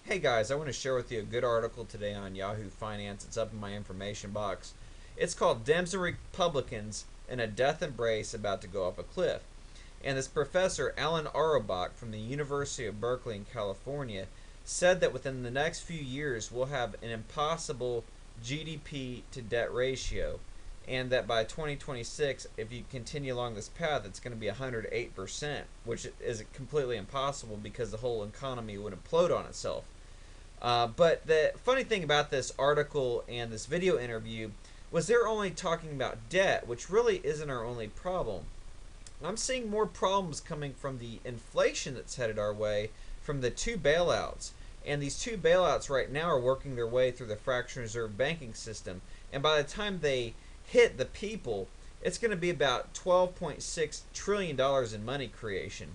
Hey guys, I want to share with you a good article today on Yahoo Finance. It's up in my information box. It's called Dems and Republicans in a Death Embrace About to Go Off a Cliff. And this professor, Alan Auerbach from the University of Berkeley in California, said that within the next few years we'll have an impossible GDP to debt ratio. And that by 2026, if you continue along this path, it's going to be 108%, which is completely impossible because the whole economy would implode on itself. But the funny thing about this article and this video interview was they're only talking about debt, which really isn't our only problem. I'm seeing more problems coming from the inflation that's headed our way from the two bailouts. And these two bailouts right now are working their way through the fractional reserve banking system. And by the time they hit the people, it's going to be about $12.6 trillion in money creation.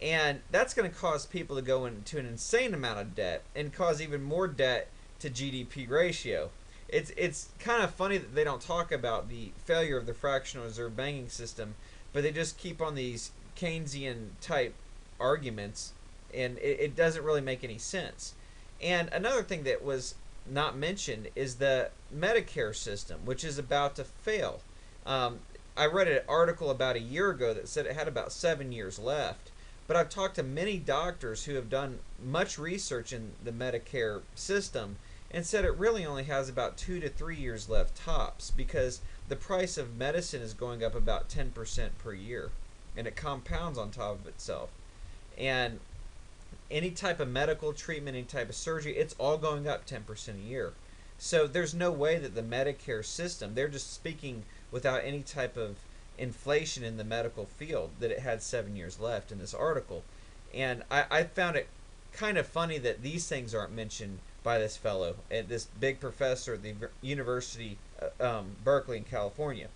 And that's going to cause people to go into an insane amount of debt and cause even more debt to GDP ratio. It's kind of funny that they don't talk about the failure of the fractional reserve banking system, but they just keep on these Keynesian type arguments, and it doesn't really make any sense. And another thing that was not mentioned is the Medicare system, which is about to fail. I read an article about a year ago that said it had about 7 years left. But I've talked to many doctors who have done much research in the Medicare system and said it really only has about 2 to 3 years left tops, because the price of medicine is going up about 10% per year, and it compounds on top of itself. And any type of medical treatment, any type of surgery, it's all going up 10% a year. So there's no way that the Medicare system, they're just speaking without any type of inflation in the medical field, that it had 7 years left in this article. And I found it kind of funny that these things aren't mentioned by this fellow, this big professor at the University Berkeley in California.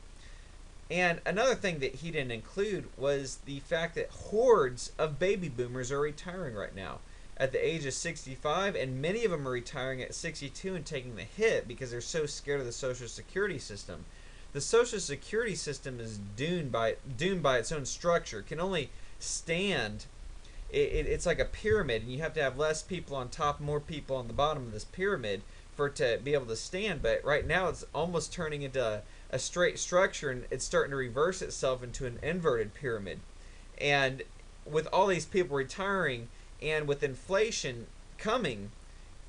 And another thing that he didn't include was the fact that hordes of baby boomers are retiring right now at the age of 65, and many of them are retiring at 62 and taking the hit because they're so scared of the Social Security system. The Social Security system is doomed by its own structure. It can only stand. It's like a pyramid, and you have to have less people on top, more people on the bottom of this pyramid for it to be able to stand. But right now, it's almost turning into a straight structure, and it's starting to reverse itself into an inverted pyramid. And with all these people retiring, and with inflation coming,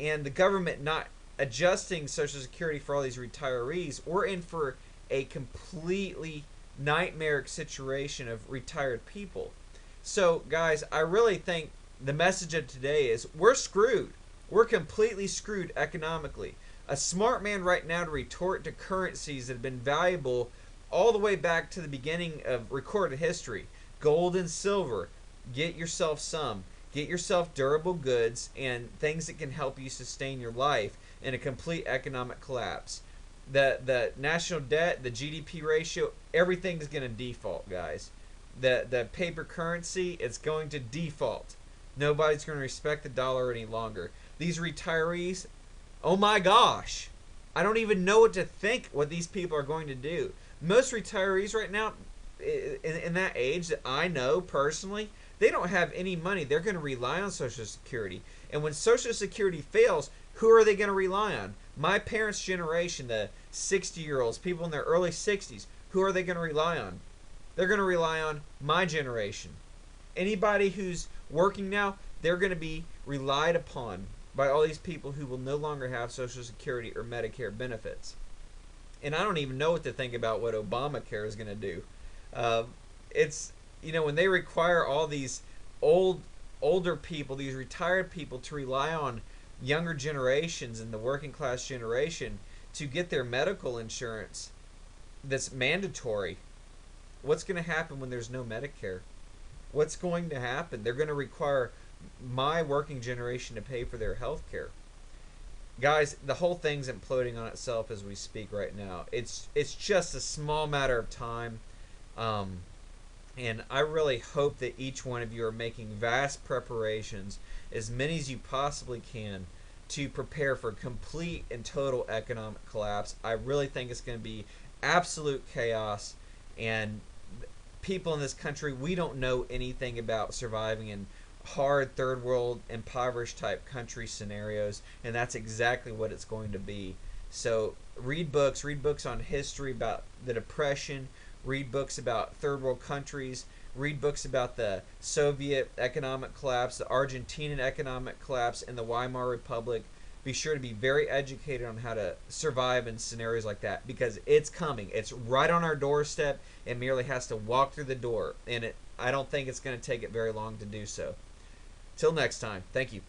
and the government not adjusting Social Security for all these retirees, we're in for a completely nightmaric situation of retired people. So guys, I really think the message of today is we're screwed. We're completely screwed economically. A smart man right now to retort to currencies that have been valuable all the way back to the beginning of recorded history. Gold and silver. Get yourself some. Get yourself durable goods and things that can help you sustain your life in a complete economic collapse. The national debt, the GDP ratio, everything's going to default, guys. The paper currency, it's going to default. Nobody's going to respect the dollar any longer. These retirees, oh my gosh, I don't even know what to think what these people are going to do. Most retirees right now, in that age that I know personally, they don't have any money. They're going to rely on Social Security. And when Social Security fails, who are they going to rely on? My parents' generation, the 60-year-olds, people in their early 60s, who are they going to rely on? They're going to rely on my generation. Anybody who's working now, they're going to be relied upon by all these people who will no longer have Social Security or Medicare benefits. And I don't even know what to think about what Obamacare is going to do. It's, when they require all these older people, these retired people, to rely on younger generations and the working class generation to get their medical insurance that's mandatory. What's going to happen when there's no Medicare? What's going to happen? They're going to require my working generation to pay for their health care. Guys, the whole thing's imploding on itself as we speak right now. It's just a small matter of time. And I really hope that each one of you are making vast preparations, as many as you possibly can, to prepare for complete and total economic collapse. I really think it's going to be absolute chaos, and people in this country, we don't know anything about surviving in hard third world impoverished type country scenarios, and that's exactly what it's going to be. So read books on history about the depression, read books about third world countries, read books about the Soviet economic collapse, the Argentinian economic collapse, and the Weimar Republic. Be sure to be very educated on how to survive in scenarios like that, because it's coming. It's right on our doorstep. It merely has to walk through the door, and I don't think it's going to take it very long to do so. Till next time, thank you.